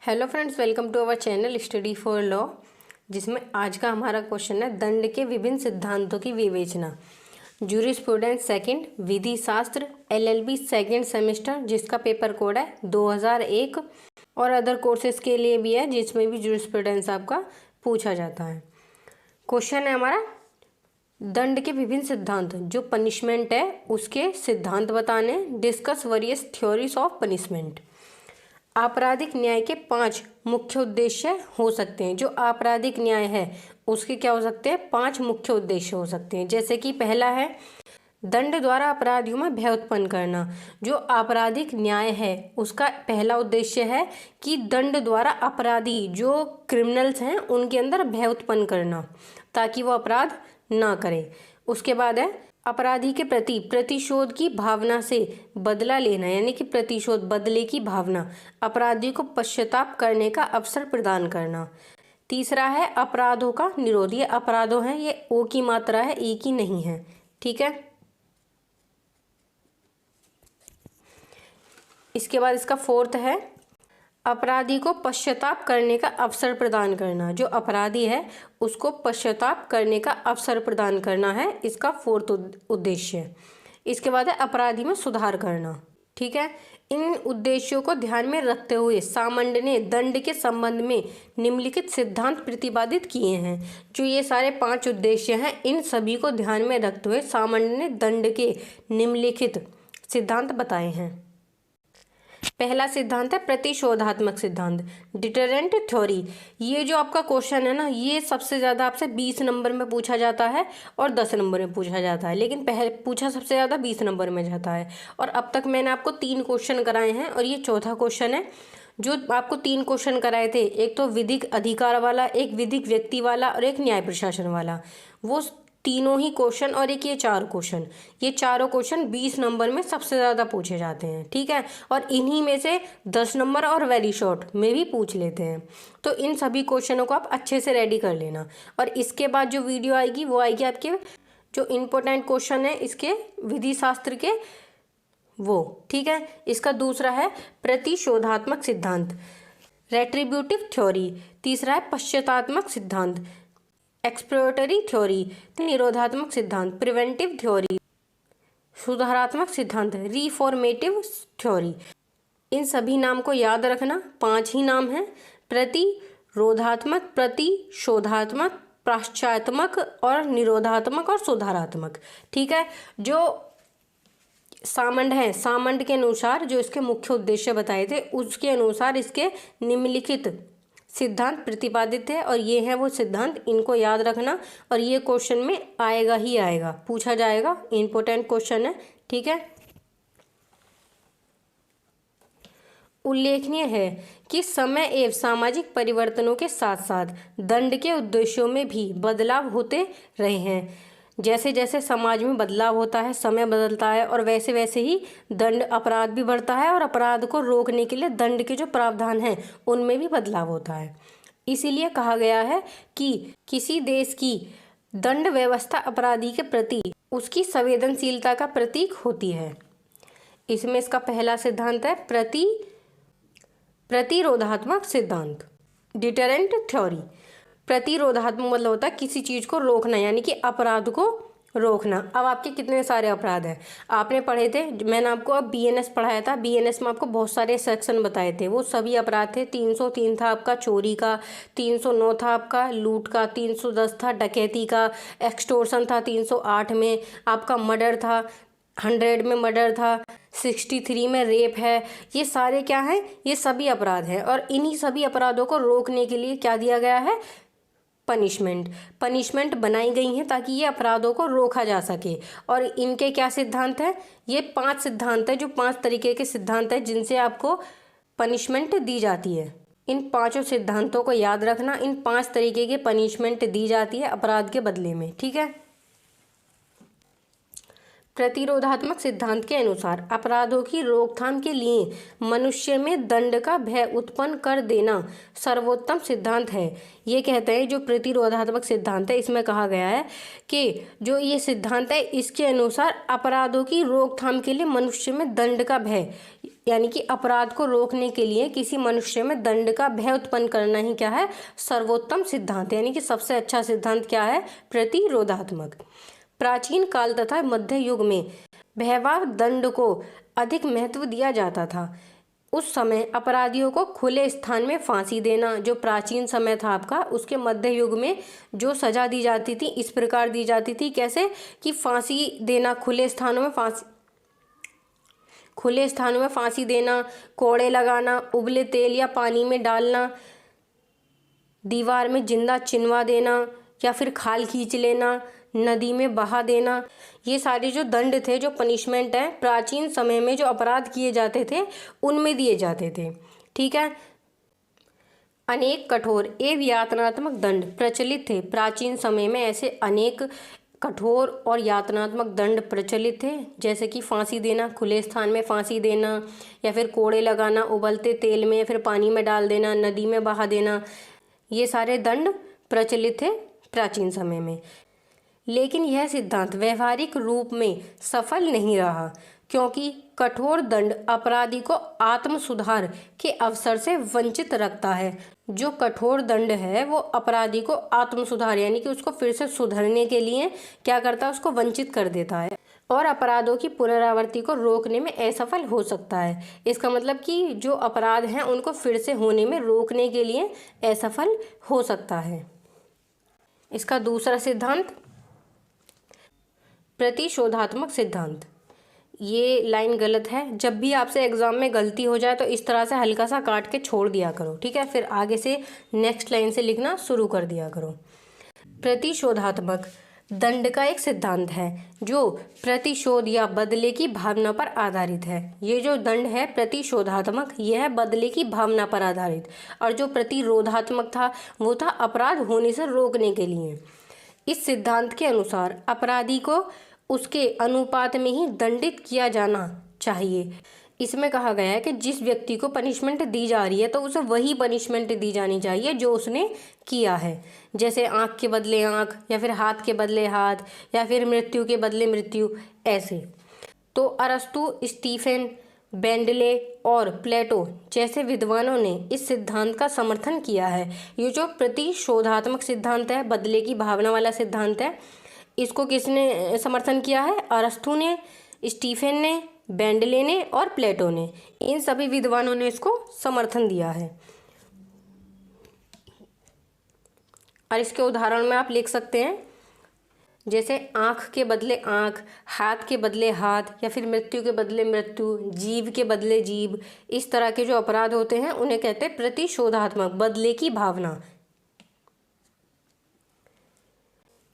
Hello friends, welcome to our channel study for law, जिसमें आज का हमारा क्वेश्चन है दंड के विभिन्न सिद्धांतों की विवेचना। जूरिस्प्रूडेंस सेकंड, विधि शास्त्र, एलएलबी सेकंड सेमेस्टर, जिसका पेपर कोड है 2001 और अदर कोर्सेज के लिए भी है जिसमें भी जूरिस्प्रूडेंस आपका पूछा जाता है। क्वेश्चन है हमारा दंड के विभिन्न सिद्धांत, जो पनिशमेंट है उसके सिद्धांत बताने। Discuss various theories of punishment. आपराधिक न्याय के 5 मुख्य उद्देश्य हो सकते हैं। जो आपराधिक न्याय है उसके क्या हो सकते हैं, 5 मुख्य उद्देश्य हो सकते हैं। जैसे कि पहला है दंड द्वारा अपराधियों में भय उत्पन्न करना। जो आपराधिक न्याय है उसका पहला उद्देश्य है कि दंड द्वारा अपराधी जो क्रिमिनल्स हैं उनके अंदर भय उत्पन्न करना, ताकि वो अपराध ना करें। उसके बाद है अपराधी के प्रति प्रतिशोध की भावना से बदला लेना, यानी कि प्रतिशोध बदले की भावना, अपराधी को पश्चाताप करने का अवसर प्रदान करना। तीसरा है अपराधों का निरोध। ये अपराधों हैं, ये ओ की मात्रा है, ई की नहीं है, ठीक है। इसके बाद इसका फोर्थ है अपराधी को पश्चाताप करने का अवसर प्रदान करना। जो अपराधी है उसको पश्चाताप करने का अवसर प्रदान करना है इसका फोर्थ उद्देश्य। इसके बाद है अपराधी में सुधार करना, ठीक है। इन उद्देश्यों को ध्यान में रखते हुए सामंड ने दंड के संबंध में निम्नलिखित सिद्धांत प्रतिपादित किए हैं। जो ये सारे 5 उद्देश्य हैं, इन सभी को ध्यान में रखते हुए सामंड ने दंड के निम्नलिखित सिद्धांत बताए हैं। पहला सिद्धांत है प्रतिशोधात्मक सिद्धांत, डिटरेंट थ्योरी। ये जो आपका क्वेश्चन है ना, ये सबसे ज़्यादा आपसे 20 नंबर में पूछा जाता है और 10 नंबर में पूछा जाता है, लेकिन पहले पूछा सबसे ज़्यादा 20 नंबर में जाता है। और अब तक मैंने आपको 3 क्वेश्चन कराए हैं और ये चौथा क्वेश्चन है। जो आपको 3 क्वेश्चन कराए थे, एक तो विधिक अधिकार वाला, एक विधिक व्यक्ति वाला और एक न्याय प्रशासन वाला, वो तीनों ही क्वेश्चन और एक ये 4 क्वेश्चन, ये चारों क्वेश्चन 20 नंबर में सबसे ज़्यादा पूछे जाते हैं, ठीक है। और इन्हीं में से 10 नंबर और वेरी शॉर्ट में भी पूछ लेते हैं। तो इन सभी क्वेश्चनों को आप अच्छे से रेडी कर लेना। और इसके बाद जो वीडियो आएगी वो आएगी आपके जो इम्पोर्टेंट क्वेश्चन है इसके विधि शास्त्र के, वो, ठीक है। इसका दूसरा है प्रतिशोधात्मक सिद्धांत, रेट्रीब्यूटिव थ्योरी। तीसरा है पश्चातात्मक सिद्धांत, एक्सप्लोरेटरी थ्योरी। निरोधात्मक सिद्धांत, प्रिवेंटिव थ्योरी। सुधारात्मक सिद्धांत, रिफॉर्मेटिव थ्योरी। इन सभी नाम को याद रखना, 5 ही नाम हैं, प्रतिरोधात्मक, प्रतिशोधात्मक, पाश्चात्मक और निरोधात्मक और सुधारात्मक, ठीक है। जो सामंड है, सामंड के अनुसार जो इसके मुख्य उद्देश्य बताए थे उसके अनुसार इसके निम्नलिखित सिद्धांत प्रतिपादित है और ये है वो सिद्धांत, इनको याद रखना। और ये क्वेश्चन में आएगा ही आएगा, पूछा जाएगा, इंपॉर्टेंट क्वेश्चन है, ठीक है। उल्लेखनीय है कि समय एवं सामाजिक परिवर्तनों के साथ साथ दंड के उद्देश्यों में भी बदलाव होते रहे हैं। जैसे जैसे समाज में बदलाव होता है, समय बदलता है, और वैसे वैसे ही दंड, अपराध भी बढ़ता है और अपराध को रोकने के लिए दंड के जो प्रावधान हैं उनमें भी बदलाव होता है। इसीलिए कहा गया है कि किसी देश की दंड व्यवस्था अपराधी के प्रति उसकी संवेदनशीलता का प्रतीक होती है। इसमें इसका पहला सिद्धांत है प्रतिरोधात्मक सिद्धांत, डिटरेंट थ्योरी। प्रतिरोधात्मक मतलब होता है किसी चीज़ को रोकना, यानी कि अपराध को रोकना। अब आपके कितने सारे अपराध हैं आपने पढ़े थे, मैंने आपको अब बीएनएस पढ़ाया था, बीएनएस में आपको बहुत सारे सेक्शन बताए थे, वो सभी अपराध थे। 303 था आपका चोरी का, 309 था आपका लूट का, 310 था डकैती का, एक्सटोर्शन था 308 में, आपका मर्डर था 100 में मर्डर था, 63 में रेप है। ये सारे क्या हैं, ये सभी अपराध हैं। और इन्हीं सभी अपराधों को रोकने के लिए क्या दिया गया है, पनिशमेंट बनाई गई हैं ताकि ये अपराधों को रोका जा सके। और इनके क्या सिद्धांत है, ये 5 सिद्धांत है, जो 5 तरीके के सिद्धांत है जिनसे आपको पनिशमेंट दी जाती है। इन 5 सिद्धांतों को याद रखना, इन 5 तरीके की पनिशमेंट दी जाती है अपराध के बदले में, ठीक है। प्रतिरोधात्मक सिद्धांत के अनुसार अपराधों की रोकथाम के लिए मनुष्य में दंड का भय उत्पन्न कर देना सर्वोत्तम सिद्धांत है। ये कहते हैं जो प्रतिरोधात्मक सिद्धांत है, इसमें कहा गया है कि जो ये सिद्धांत है इसके अनुसार अपराधों की रोकथाम के लिए मनुष्य में दंड का भय यानी कि अपराध को रोकने के लिए किसी मनुष्य में दंड का भय उत्पन्न करना ही क्या है, सर्वोत्तम सिद्धांत, यानी कि सबसे अच्छा सिद्धांत क्या है, प्रतिरोधात्मक। प्राचीन काल तथा मध्य युग में भयावह दंड को अधिक महत्व दिया जाता था। उस समय अपराधियों को खुले स्थान में फांसी देना, जो प्राचीन समय था आपका, उसके मध्य युग में जो सजा दी जाती थी इस प्रकार दी जाती थी, कैसे कि फांसी देना, खुले स्थानों में फांसी देना, कोड़े लगाना, उबले तेल या पानी में डालना, दीवार में जिंदा चिनवा देना या फिर खाल खींच लेना, नदी में बहा देना। ये सारे जो दंड थे, जो पनिशमेंट है, प्राचीन समय में जो अपराध किए जाते थे उनमें दिए जाते थे। ठीक है। अनेक कठोर एवं यातनात्मक दंड प्रचलित थे। प्राचीन समय में ऐसे अनेक कठोर और यातनात्मक दंड प्रचलित थे, जैसे कि फांसी देना, खुले स्थान में फांसी देना, या फिर कोड़े लगाना, उबलते तेल में या फिर पानी में डाल देना, नदी में बहा देना। ये सारे दंड प्रचलित थे प्राचीन समय में। लेकिन यह सिद्धांत व्यवहारिक रूप में सफल नहीं रहा, क्योंकि कठोर दंड अपराधी को आत्म सुधार के अवसर से वंचित रखता है। जो कठोर दंड है वो अपराधी को आत्म सुधार, यानी कि उसको फिर से सुधरने के लिए क्या करता है, उसको वंचित कर देता है और अपराधों की पुनरावृत्ति को रोकने में असफल हो सकता है। इसका मतलब कि जो अपराध हैं उनको फिर से होने में रोकने के लिए असफल हो सकता है। इसका दूसरा सिद्धांत प्रतिशोधात्मक सिद्धांत। ये लाइन गलत है। जब भी आपसे एग्जाम में गलती हो जाए तो इस तरह से हल्का सा काट के छोड़ दिया करो, ठीक है, फिर आगे से नेक्स्ट लाइन से लिखना शुरू कर दिया करो। प्रतिशोधात्मक दंड का एक सिद्धांत है जो प्रतिशोध या बदले की भावना पर आधारित है। ये जो दंड है प्रतिशोधात्मक, यह है बदले की भावना पर आधारित, और जो प्रतिरोधात्मक था वो था अपराध होने से रोकने के लिए। इस सिद्धांत के अनुसार अपराधी को उसके अनुपात में ही दंडित किया जाना चाहिए। इसमें कहा गया है कि जिस व्यक्ति को पनिशमेंट दी जा रही है तो उसे वही पनिशमेंट दी जानी चाहिए जो उसने किया है। जैसे आँख के बदले आँख, या फिर हाथ के बदले हाथ, या फिर मृत्यु के बदले मृत्यु, ऐसे। तो अरस्तु, स्टीफेन, बेंडले और प्लेटो जैसे विद्वानों ने इस सिद्धांत का समर्थन किया है। ये जो प्रतिशोधात्मक सिद्धांत है, बदले की भावना वाला सिद्धांत है, इसको किसने समर्थन किया है? अरस्तु ने, स्टीफेन ने, बेंडले ने और प्लेटो ने। इन सभी विद्वानों ने इसको समर्थन दिया है। और इसके उदाहरण में आप लिख सकते हैं, जैसे आँख के बदले आँख, हाथ के बदले हाथ, या फिर मृत्यु के बदले मृत्यु, जीव के बदले जीव। इस तरह के जो अपराध होते हैं उन्हें कहते हैं प्रतिशोधात्मक, बदले की भावना।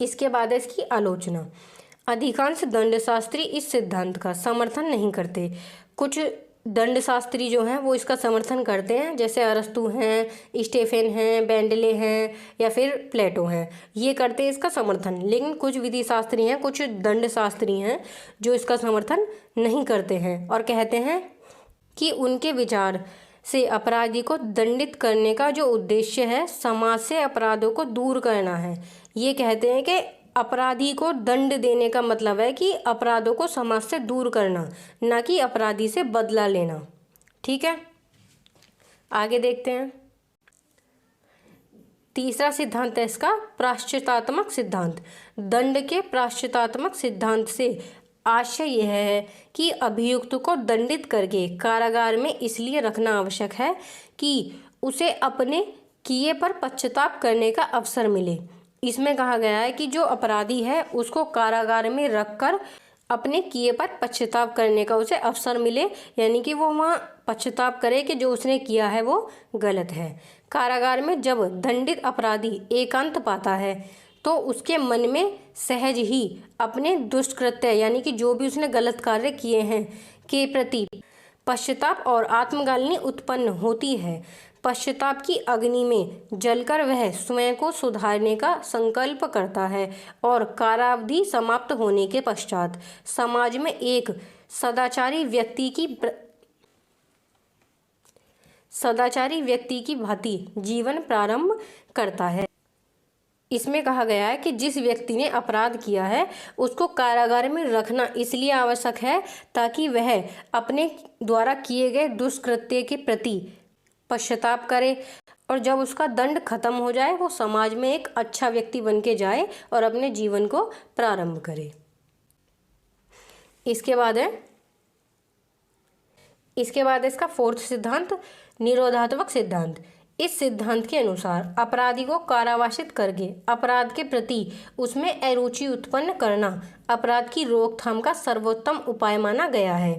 इसके बाद है इसकी आलोचना। अधिकांश दंडशास्त्री इस सिद्धांत का समर्थन नहीं करते। कुछ दंडशास्त्री जो हैं वो इसका समर्थन करते हैं, जैसे अरस्तु हैं, स्टीफेन हैं, बेंडले हैं या फिर प्लेटो हैं, ये करते हैं इसका समर्थन। लेकिन कुछ विधि शास्त्री हैं, कुछ दंडशास्त्री हैं जो इसका समर्थन नहीं करते हैं और कहते हैं कि उनके विचार से अपराधी को दंडित करने का जो उद्देश्य है समाज से अपराधों को दूर करना है। ये कहते हैं कि अपराधी को दंड देने का मतलब है कि अपराधों को समाज से दूर करना, ना कि अपराधी से बदला लेना। ठीक है, आगे देखते हैं। तीसरा सिद्धांत है इसका प्रायश्चितात्मक सिद्धांत। दंड के प्रायश्चितात्मक सिद्धांत से आशय यह है कि अभियुक्त को दंडित करके कारागार में इसलिए रखना आवश्यक है कि उसे अपने किए पर पश्चाताप करने का अवसर मिले। इसमें कहा गया है कि जो अपराधी है उसको कारागार में रखकर अपने किए पर पश्चाताप करने का उसे अवसर मिले, यानी कि वो वहाँ पश्चाताप करे कि जो उसने किया है वो गलत है। कारागार में जब दंडित अपराधी एकांत पाता है तो उसके मन में सहज ही अपने दुष्कृत्य, यानी कि जो भी उसने गलत कार्य किए हैं, के प्रति पश्चाताप और आत्मग्लानि उत्पन्न होती है। पश्चाताप की अग्नि में जलकर वह स्वयं को सुधारने का संकल्प करता है और कारावधि समाप्त होने के पश्चात समाज में एक सदाचारी व्यक्ति की भांति जीवन प्रारंभ करता है। इसमें कहा गया है कि जिस व्यक्ति ने अपराध किया है उसको कारागार में रखना इसलिए आवश्यक है ताकि वह अपने द्वारा किए गए दुष्कृत्य के प्रति पश्चाताप करे और जब उसका दंड खत्म हो जाए वो समाज में एक अच्छा व्यक्ति बन के जाए और अपने जीवन को प्रारंभ करे। इसके बाद है इसका फोर्थ सिद्धांत, निरोधात्मक सिद्धांत। इस सिद्धांत के अनुसार अपराधी को कारावासित करके अपराध के प्रति उसमें अरुचि उत्पन्न करना अपराध की रोकथाम का सर्वोत्तम उपाय माना गया है।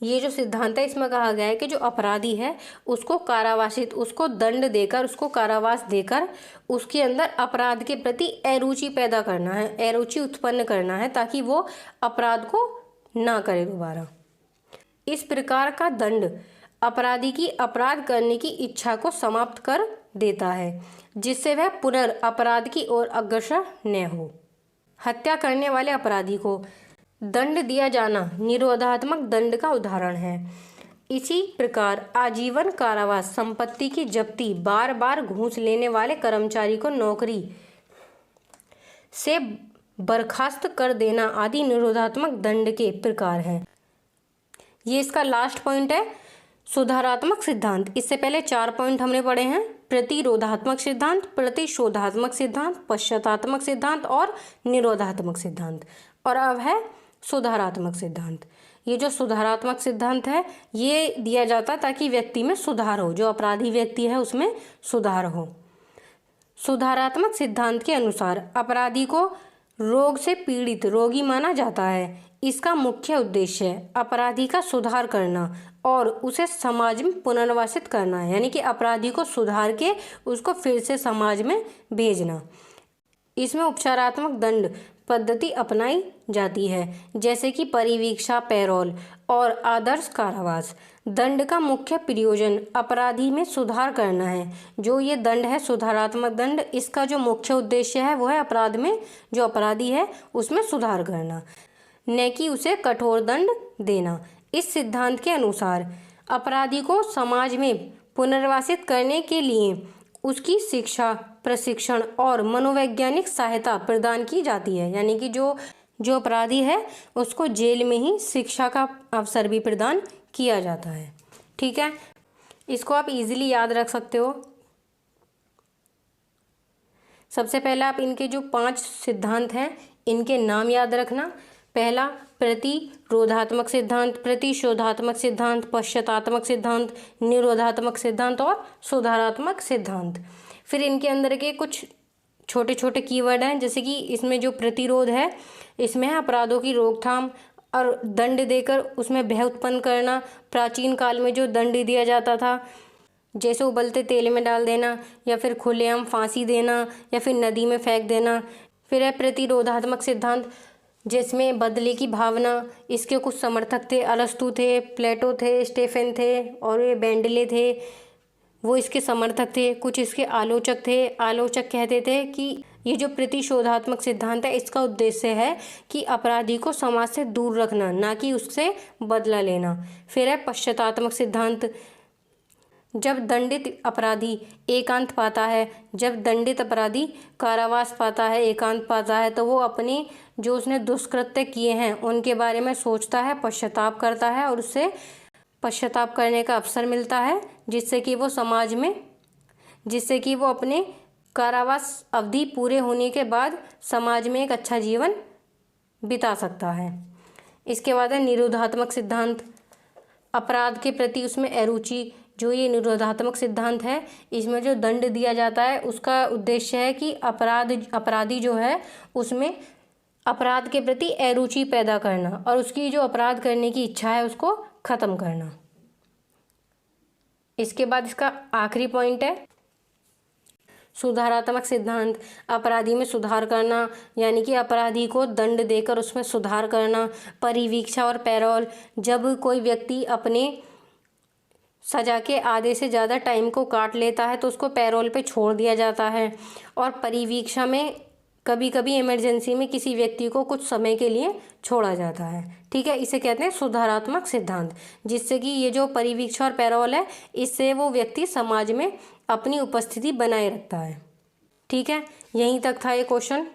ये जो सिद्धांत है इसमें कहा गया है कि जो अपराधी है उसको कारावासित, उसको दंड देकर, उसको कारावास देकर उसके अंदर अपराध के प्रति अरुचि पैदा करना है, अरुचि उत्पन्न करना है ताकि वो अपराध को ना करे दोबारा। इस प्रकार का दंड अपराधी की अपराध करने की इच्छा को समाप्त कर देता है जिससे वह पुनर्अपराध की ओर अग्रसर न हो। हत्या करने वाले अपराधी को दंड दिया जाना निरोधात्मक दंड का उदाहरण है। इसी प्रकार आजीवन कारावास, संपत्ति की जब्ती, बार बार घूस लेने वाले कर्मचारी को नौकरी से बर्खास्त कर देना आदि निरोधात्मक दंड के प्रकार हैं। ये इसका लास्ट पॉइंट है, सुधारात्मक सिद्धांत। इससे पहले 4 पॉइंट हमने पढ़े हैं, प्रतिरोधात्मक सिद्धांत, प्रतिशोधात्मक सिद्धांत, पश्चातात्मक सिद्धांत और निरोधात्मक सिद्धांत। और अब है सुधारात्मक सिद्धांत। ये जो सुधारात्मक सिद्धांत है ये दिया जाता है ताकि व्यक्ति में सुधार हो, जो अपराधी व्यक्ति है उसमें सुधार हो। सुधारात्मक सिद्धांत के अनुसार अपराधी को रोग से पीड़ित रोगी माना जाता है। इसका मुख्य उद्देश्य है अपराधी का सुधार करना और उसे समाज में पुनर्वासित करना है, यानी कि अपराधी को सुधार के उसको फिर से समाज में भेजना। इसमें उपचारात्मक दंड पद्धति अपनाई जाती है जैसे कि परिवीक्षा, पैरोल और आदर्श कारावास। दंड का मुख्य प्रयोजन अपराधी में सुधार करना है। जो ये दंड है सुधारात्मक दंड, इसका जो मुख्य उद्देश्य है वो है अपराध में जो अपराधी है उसमें सुधार करना, न कि उसे कठोर दंड देना। इस सिद्धांत के अनुसार अपराधी को समाज में पुनर्वासित करने के लिए उसकी शिक्षा, प्रशिक्षण और मनोवैज्ञानिक सहायता प्रदान की जाती है, यानी कि जो अपराधी है उसको जेल में ही शिक्षा का अवसर भी प्रदान किया जाता है। ठीक है, इसको आप इजीली याद रख सकते हो। सबसे पहले आप इनके जो 5 सिद्धांत हैं इनके नाम याद रखना। पहला प्रतिरोधात्मक सिद्धांत, प्रतिशोधात्मक सिद्धांत, पश्चातात्मक सिद्धांत, निरोधात्मक सिद्धांत और सुधारात्मक सिद्धांत। फिर इनके अंदर के कुछ छोटे छोटे कीवर्ड हैं, जैसे कि इसमें जो प्रतिरोध है इसमें है अपराधों की रोकथाम और दंड देकर उसमें भय उत्पन्न करना। प्राचीन काल में जो दंड दिया जाता था जैसे उबलते तेल में डाल देना या फिर खुलेआम फांसी देना या फिर नदी में फेंक देना। फिर है प्रतिरोधात्मक सिद्धांत जिसमें बदले की भावना। इसके कुछ समर्थक थे, अरस्तु थे, प्लेटो थे, स्टेफेन थे और ये बेंडले थे, वो इसके समर्थक थे। कुछ इसके आलोचक थे। आलोचक कहते थे कि ये जो प्रतिशोधात्मक सिद्धांत है इसका उद्देश्य है कि अपराधी को समाज से दूर रखना, ना कि उससे बदला लेना। फिर है पश्चातात्मक सिद्धांत। जब दंडित अपराधी एकांत पाता है, जब दंडित अपराधी कारावास पाता है, एकांत पाता है, तो वो अपने जो उसने दुष्कृत्य किए हैं उनके बारे में सोचता है, पश्चाताप करता है और उससे पश्चाताप करने का अवसर मिलता है जिससे कि वो अपने कारावास अवधि पूरे होने के बाद समाज में एक अच्छा जीवन बिता सकता है। इसके बाद है निरोधात्मक सिद्धांत। अपराध के प्रति उसमें अरुचि। जो ये निरोधात्मक सिद्धांत है इसमें जो दंड दिया जाता है उसका उद्देश्य है कि अपराधी जो है उसमें अपराध के प्रति अरुचि पैदा करना और उसकी जो अपराध करने की इच्छा है उसको ख़त्म करना। इसके बाद इसका आखिरी पॉइंट है सुधारात्मक सिद्धांत। अपराधी में सुधार करना, यानी कि अपराधी को दंड देकर उसमें सुधार करना। परिवीक्षा और पैरोल। जब कोई व्यक्ति अपने सजा के आधे से ज़्यादा टाइम को काट लेता है तो उसको पैरोल पे छोड़ दिया जाता है। और परिवीक्षा में कभी कभी इमरजेंसी में किसी व्यक्ति को कुछ समय के लिए छोड़ा जाता है। ठीक है, इसे कहते हैं सुधारात्मक सिद्धांत, जिससे कि ये जो परिवीक्षा और पैरोल है इससे वो व्यक्ति समाज में अपनी उपस्थिति बनाए रखता है। ठीक है, यहीं तक था ये क्वेश्चन।